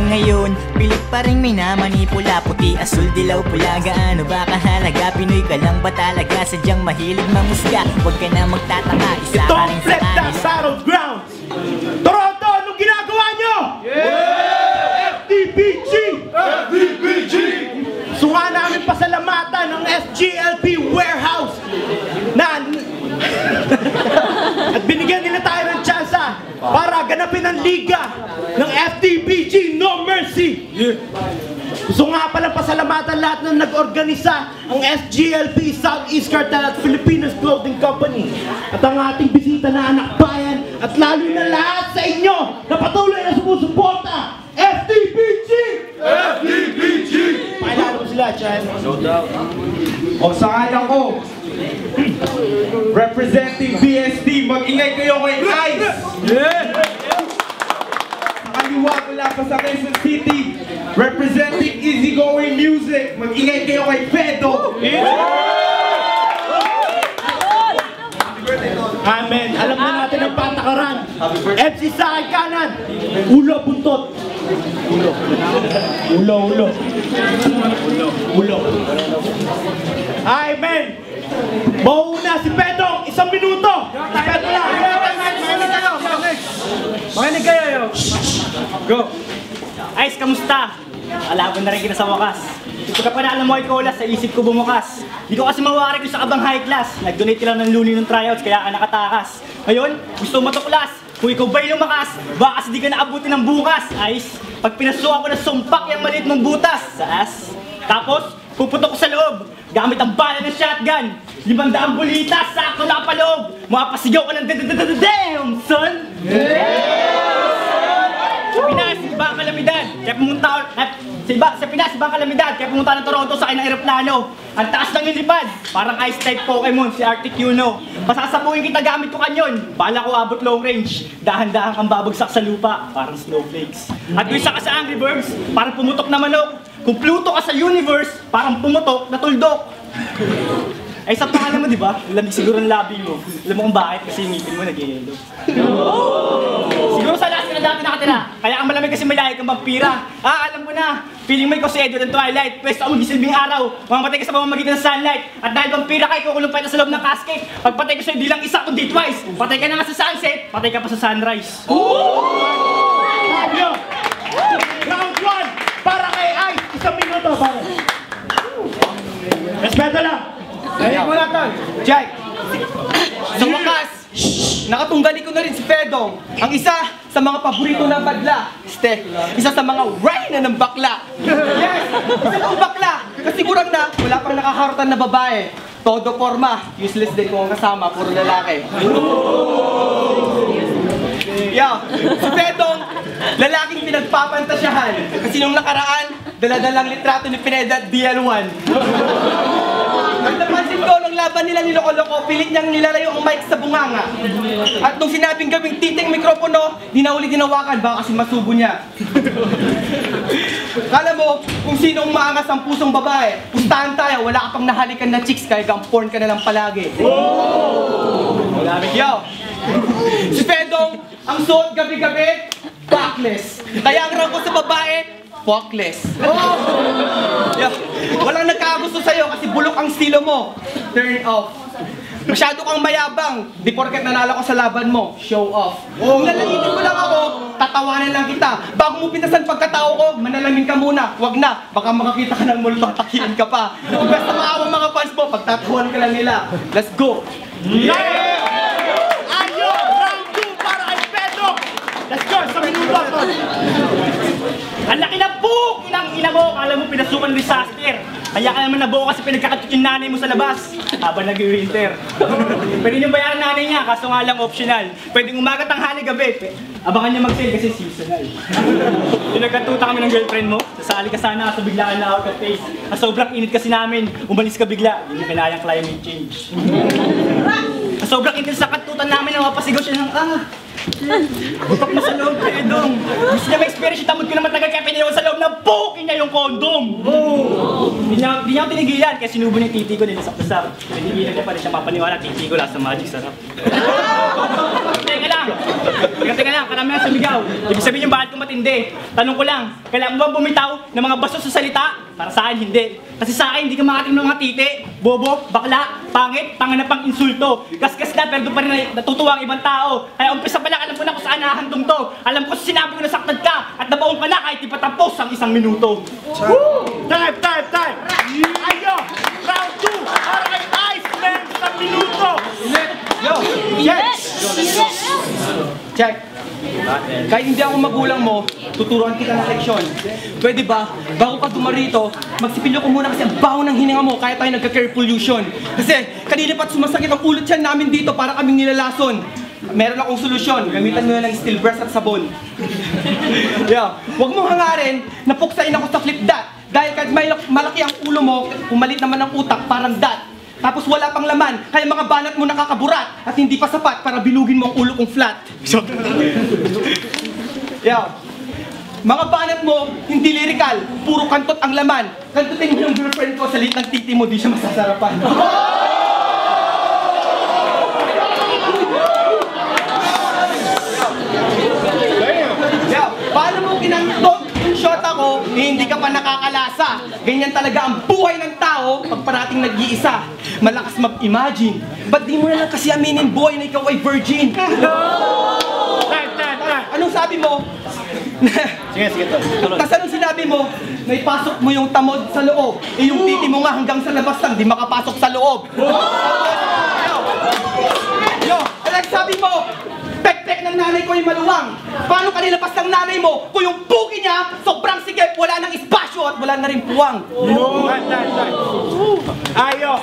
ngayon, pilit pa rin may namanipula. Puti, asul, dilaw, pula, gaano ba kahalaga? Pinoy ka lang ba talaga? Sadyang mahilig mamusga. Huwag ka na magtataka, isa ka rin sa kanila. Itong Battlegrounds! Toronto, anong ginagawa nyo? Yeah! FDPG! FDPG! So nga namin pasalamatan ng SGLP Warehouse na at binigyan nila tayo ng tsansa para ganapin ang liga ng FDPG No Mercy. Gusto nga palang pasalamatan lahat ng nag-organisa ang SGLP Southeast Cartel at Filipinas Clothing Company at ang ating bisita na anak bayan at lalo na lahat sa inyo na patuloy na sumusuporta FDPG! FDPG! Pakilala mo sila, Chan. No doubt. O sa kanya ko, representing BSD, mag-ingay kayo kay Ice! Yeah! Sa kaliwa mula pa sa Quezon City, representing Easygoing Music, mag-ingay kayo kay Fedo! Amen. Alam na natin ang patakaran. MC sa akin kanan. Ulo, buntot. Ulo. Ulo, ulo. Ulo. Amen. Mauna si Pedong. 1 minuto. Si Pedong lang. Makinig kayo. Go. Ice, kamusta? Alaban na rin kita sa wakas. Pagka pa naalam mo ay kolas, sa isip ko bumukas. Di ko kasi mawari kung sa kabang high class. Nag-donate lang ng luli ng tryouts, kaya ka nakatakas. Ngayon, gusto mo matuklas. Kung ikaw ba'y lumakas, baka kasi di ka naabutin ng bukas. Ice, pag pinasukan ko na sumpak yung maliit mong butas sa ass. Tapos, puputok ko sa loob. Gamit ang bala ng shotgun. 500 bulitas, sakto na paloob. Makapasigaw ka ng damn, son! Sa Pinas, iba ang kalamidad. Kaya pumunta ako, sa Pinas, iba ang kalamidad. Kaya pumunta ng Toronto sa akin ng aeroplano. Ang taas lang yung lipad. Parang ice-type Pokemon, si Arctic Uno. Pasasapuin kita gamit ko kanyon. Bala ko abot long range. Dahan-dahan kang babagsak sa lupa, parang snowflakes. At kung isa ka sa Angry Birds, parang pumutok na manok. Kung Pluto ka sa universe, parang pumutok na tuldok. Ay, sa pangalan mo, di ba? Lamig siguro ang labi mo. Alam mo kung bakit kasi yung ngipin mo nag-yelo. Siguro sa last ka na dati nakatira. Kaya ang malamig kasi may lahi kang vampira. Alam ko na. Feeling mo ikaw si Edward ng Twilight. Pwes ako magisilbing araw. Mamamatay ka sa pamamagitan ng sunlight. At dahil vampira ka, ikukulong pa ito sa loob ng casket. Pagpatay ko sa'yo, di lang isa kundi twice. Patay ka na nga sa sunset, patay ka pa sa sunrise. Round 1 para kay Ice. 1 minuto para. Respeto lang. Ayun mo na tol! Jack! Sa wakas, nakatunggali ko na rin si Fedong, ang isa sa mga paborito ng badla. Isa sa mga reyna ng bakla. Yes! Isa ng bakla! Kasi kurang na, wala pang nakaharutan na babae. Todo forma, useless din kung ang kasama, puro lalaki. Si Fedong, lalaking pinagpapantasyahan. Kasi nung nakaraan, daladalang litrato ni Pineda at DL1. At napansin ko, nung laban nila ni Loko-Loko, pilit niyang nilalayo ang mic sa bunganga. At nung sinabing gawing titing mikropono, di na uli dinawakan, baka kasi masubo niya. Kala mo, kung sinong maangas ang pusong babae, pustahan tayo, wala ka pang nahalikan na chicks, kaya kang porn ka na lang palagi. Si Fedong, ang suot gabi-gabi, backless. Kaya ang rangko sa babae, fuckless. Walang nagkagusto sa'yo kasi bulok ang estilo mo. Turn off. Masyado kang mayabang. Di porket nanalo ko sa laban mo, show off. Kung lalagitin mo lang ako, tatawanan lang kita. Bago mo pinasan pagkatao ko, manalamin ka muna. Wag na, baka makakita ka ng multo, takiin ka pa. Kung basta maawa mga fans mo, pagtatawan ka lang nila. Let's go! Ayo! Round 2 para kay Pedro! Let's go! 1 minuto! Ang laki na po! Inang-ina mo! Kala mo pinasukan ng disaster! Kaya ka naman nabuo kasi pinagkakatut yung nanay mo sa labas habang nag-winter. Pwede niyong bayaran nanay niya, kaso nga lang optional. Pwedeng umaga, tanghali, gabi. Abangan niya mag-sale kasi seasonal. Yung nagkatuta kami ng girlfriend mo, sasali ka sana kaso bigla ka na out of face. At sobrang init kasi namin, umalis ka bigla. Yun yung kinayang climate change. At sobrang init sa katutan namin, napapasigaw siya ng Butok mo sa loob, Pedong. Gusto niya ma-experience yung tamod ko na matagal kaya pinayawan sa loob ng puking niya yung ng kondom. Hindi niya ako tinigilan, kaya sinubo niya yung titi ko, nilasak-lasak. Tinigilan niya pa rin siya papaniwala, titi ko lang sa magic sarap. Teka lang, karamihan sumigaw. Ibig sabihin yung bakit ko matindi. Tanong ko lang, kailangan mo ba bumitaw ng mga baso sa salita? Para sa akin, hindi. Kasi sa akin, hindi ka makating ng mga titi, bobo, bakla, pangit, tanga na pang insulto. Gasgas na, pero doon pa rin natutuwa ang ibang tao. Kaya umpisa pa lang, alam ko na kung saan nahahantong to. Alam ko sa sinabi ko na saktan ka, at nabaong ka na kahit di pa tapos ang 1 minuto. Time! Ayo! Round 2! Para kay Iceman sa minuto! Yo! Check! Kahit hindi ako magulang mo, tuturuan kita ng leksyon. Pwede ba, bago ka dumarito, magsipilyo ko muna kasi ang baho ng hininga mo kaya tayo nagka-air pollution. Kasi kanina pa't sumasakit ang ulo tiyan namin dito para kaming nilalason. Meron akong solusyon, gamitan mo na ng steel brush at sabon. Huwag mong hangarin na puksain ako sa flip dot. Dahil kahit malaki ang ulo mo, pumalit naman ang utak parang dot. Tapos wala pang laman, kaya mga banat mo nakakaburat at hindi pa sapat para bilugin mo ang ulo kong flat. Mga banat mo, hindi lirical, puro kantot ang laman. Kantutin mo yung girlfriend ko sa liit ng titi mo, di siya masasarapan. Paano mo kinantot yung shot ako, hindi ka pa nakakalasa. Ganyan talaga ang buhay ng tao pag parating nag-iisa. Malakas mag-imagine. Ba't di mo na lang kasi aminin, boy, na ikaw ay virgin? Anong sabi mo? Sige, Tapos anong sinabi mo? Na ipasok mo yung tamod sa loob. Eh yung titi mo nga hanggang sa labas lang, di makapasok sa loob. Anong sabi mo? Pek-pek ng nanay ko ay maluwang. Paano ka nilapas ng nanay mo kung yung puki niya sobrang sikip, wala nang espasyo at wala na rin puwang? Ayo!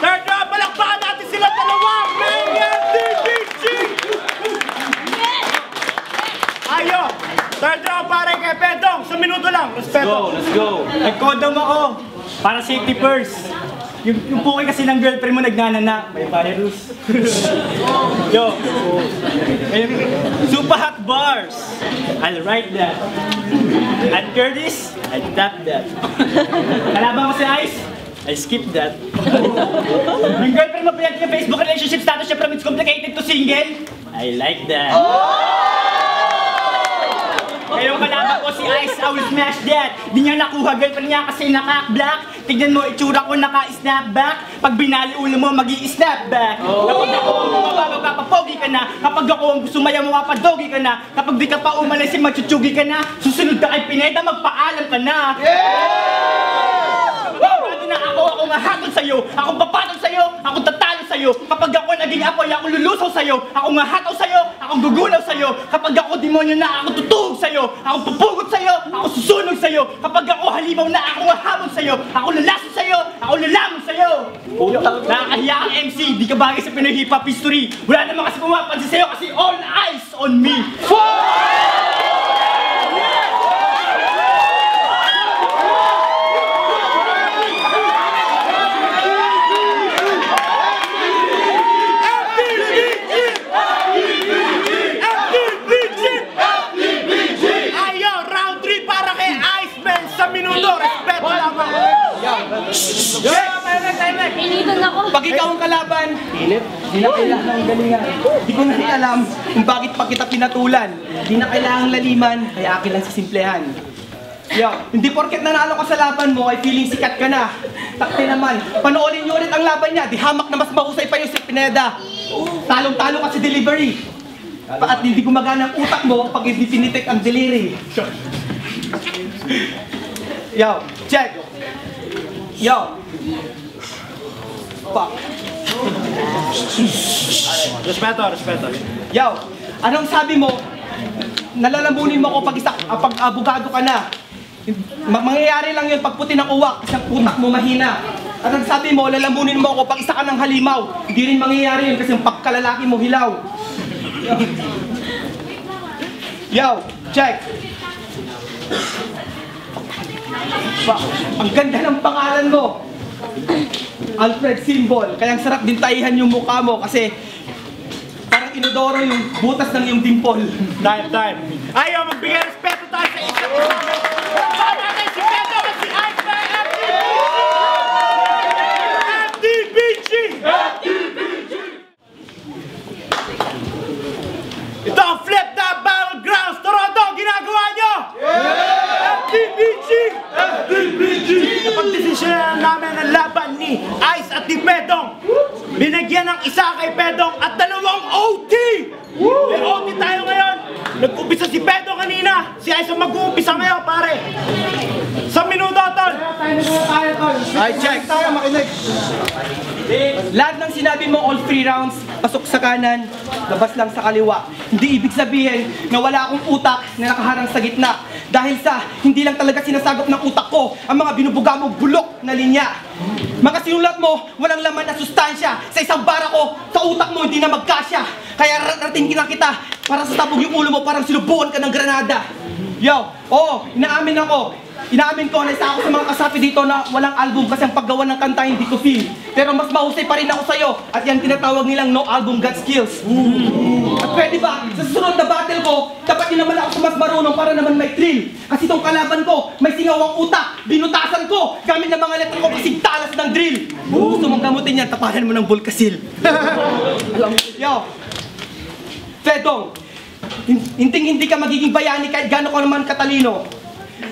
Third round, palakpakan natin sila dalawa! Mayan DBG! Ayo! Third round para kay Pedong, sa minuto lang. Respeto. Let's go. Nag-condom ako para safety first. Yung puki kasi ng girlfriend mo nagnanana, may virus. Yo. Super hot bars. I'll write that. At Curtis, I tap that. Kalaban ko si Ice, I skip that. Yung girlfriend mo pinag yung Facebook relationship status siya from it's complicated to single, I like that. Kayong kalaban ko si Ice, I will smash that. Di niya nakuha girlfriend niya kasi naka-black. Tignan mo itsura ko naka-snapback. Pag binali ulo mo, mag-i-snapback. Kapag ako ang bumaba, magpapapogi ka na. Kapag ako ang sumaya mo, mapadogi ka na. Kapag di ka pa umalis, magchuchugi ka na. Susunod ka kay Pineda, magpaalam ka na. Pwede na ako mahatol sa'yo. Ako papatol sa'yo. Ako tatalo sa'yo. Kapag ako naging apoy, ako lulusaw sa'yo. Ako mahataw sa'yo. Ako gugunaw sa'yo. Kapag ako demonyo na, ako tutuhog sa'yo. Ako pupugot sa'yo. Ako susunog sa'yo. Kapag ako halimaw na, ako mahamon sa'yo. Ako lalason sa'yo. Ako lalamon sa'yo. Nakakahiya kang MC. Di ka bagay sa Pinoy hip-hop history. Wala naman kasi pumapansin sa'yo kasi all eyes on me. Pinitan ako. Pag ikaw ang kalaban, di na kailangan ng galingan. Di ko na rin alam kung bakit pa kita pinatulan. Di na kailangan laliman, kaya akin lang sa simplehan. Hindi porket nanalo ka sa laban mo ay feeling sikat ka na. Takte naman, panoorin niyo ulit ang laban niya. Di hamak na mas mahusay pa yung si Pineda. Talong-talo ka sa delivery. At hindi gumagana ang utak mo pag hindi pinitik ang deliri. Check. Fuck. Respeto. Anong sabi mo? Nalalamunin mo ako pag abogado ka na. Mangyayari lang yun pag puti ng uwak, isang utak mo mahina. At ang sabi mo, lalamunin mo ako pag isa ka ng halimaw. Hindi rin mangyayari yun kasi yung pagkalalaki mo hilaw. Check. Ang ganda ng pangalan mo. Alfred Symbol. Kaya ang sarap din taihan yung mukha mo kasi parang inodoro yung butas ng iyong dimple. Time. Ayaw, magbigay respeto tayo sa isa't isa. Para kay si Napagdesisyonan namin ang laban ni Ice at ni Pedong. Binigyan ng isa kay Pedong at 2 OT! May OT tayo ngayon. Nag-umpisa si Pedong kanina. Si Ice ang mag-uumpisa ngayon, pare. Sa minuto, tol. Ay, check. Tayo makinig. Lahat ng sinabi mo, all 3 rounds, pasok sa kanan, labas lang sa kaliwa. Hindi ibig sabihin na wala akong utak na nakaharang sa gitna. Dahil sa hindi lang talaga sinasagap ng utak ko ang mga binubuga mong bulok na linya. Mga sinulat mo, walang laman na sustansya. Sa isang bara ko, sa utak mo hindi na magkasya. Kaya rating na kita para sa tabog yung ulo mo parang sinubukan ka ng granada. Yo, inaamin ako. Inaamin ko na isa ako sa mga kasapi dito na walang album kasi ang paggawa ng kanta hindi ko feel. Pero mas mahusay pa rin ako sa'yo at yan tinatawag nilang no album got skills. At pwede ba, sa susunod na battle ko, dapat din naman ako sa mas marunong para naman may thrill. Kasi itong kalaban ko, may singawang utak, binutasan ko, gamit ng mga letra ko kasing talas ng drill. Gusto mong gamutin yan, tapahan mo ng Volcasil. Yo, Pedong, hindi ka magiging bayani kahit gano'n ko naman katalino.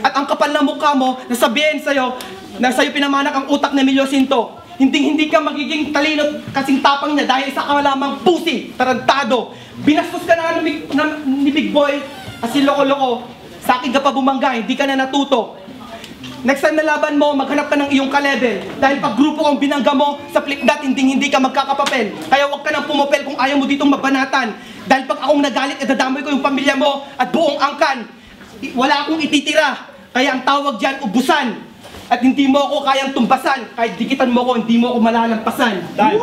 At ang kapal na mukha mo, nasabihin sa'yo, na sa'yo pinamanak ang utak na Emilio Sinto. Hindi ka magiging talino kasing tapang niya dahil isa ka lamang pusi, tarantado. Binastos ka na ni Big Boy, kasi loko-loko. Sa akin ka pa bumangga, hindi ka na natuto. Next time na laban mo, maghanap ka ng iyong ka-level. Dahil pag grupo kong binangga mo, sa flipdat, hindi ka magkakapapel. Kaya huwag ka nang pumapel kung ayaw mo ditong mabanatan. Dahil pag akong nagalit, idadamay ko yung pamilya mo at buong angkan. Wala akong ititira, kaya ang tawag dyan, ubusan. At hindi mo ako kayang tumbasan, kahit dikitan mo ako, hindi mo ako malalampasan. Dahil.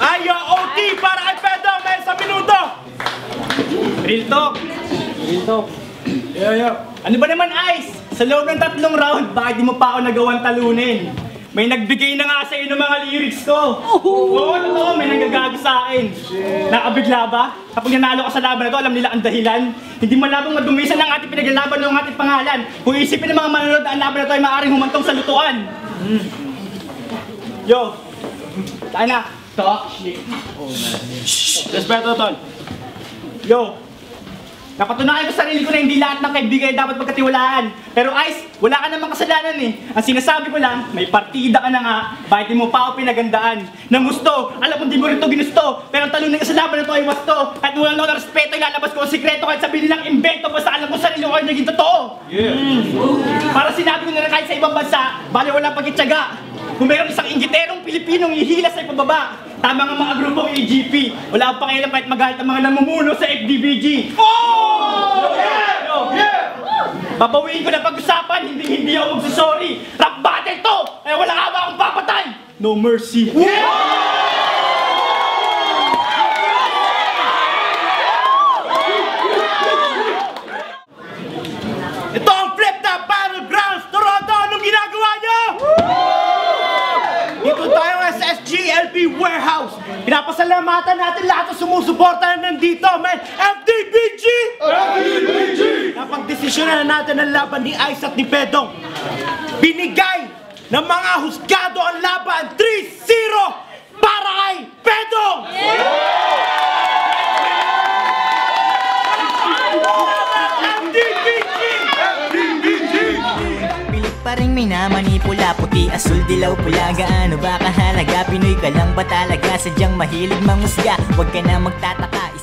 Ayo, OT para kay Pedong may 1 minuto. Real talk. Ano ba naman, Ice? Sa loob ng 3 round, bakit di mo pa ako nagawang talunin? May nagbigay na nga sa iyo ng mga lyrics ko. Oo, totoo, may nanggagago sa akin. Nakabigla ba? Kapag nanalo ka sa laban na to, alam nila ang dahilan. Hindi man labang madumisan ng ating pinaglalaban ng ating pangalan. Kung isipin ng mga manonood na ang laban na to ay maaaring humantong sa lutuan. Yo, tayo na. Talk shit. Respeto, tol. Yo, napatunayan ko sa sarili ko na hindi lahat ng kaibigan ay dapat pagkatiwalaan. Pero Ice, wala ka namang kasalanan eh. Ang sinasabi ko lang, may partida ka na nga, bakit di mo pa ako pinagandaan? Nang gusto, alam kong di mo rin ito ginusto, pero ang talunan ka sa laban na ito ay wasto. At walang ng respeto, ilalabas ko ang sikreto kahit sabihin nilang invento, basta alam ko sarili ko ay naging totoo. Para sinabi ko na kahit sa ibang bansa, bali wala pagkitsaga. Kung mayroong isang inggiterong Pilipinong ihilas ay pababa, tama nga mga grupong AGP. Wala akong pakialam kahit magalit ang mga namumuno sa FDBG. Babawiin ko na pag-usapan, hindi ako magsasorry. Rap battle to! Eh wala ka ba akong papatay? No mercy. Ito ang Flip Top Battlegrounds Toronto! Anong ginagawa niyo? Dito tayo sa SGLP Warehouse. Pinapasalamatan natin lahat ng sumusuporta na nandito, man. FDBG! FDBG! Napagdesisyonan na natin ang laban ni Ice at ni Pedong. Binigay ng mga husgado ang laban 3-0 para kay Pedong! FDBG! FDBG! Pilit pa rin may namanipula, puti, asul, dilaw, pula. Gaano ba kahalaga? Pinoy ka lang ba talaga? Sadyang mahilig mangusga, huwag ka na magtataka.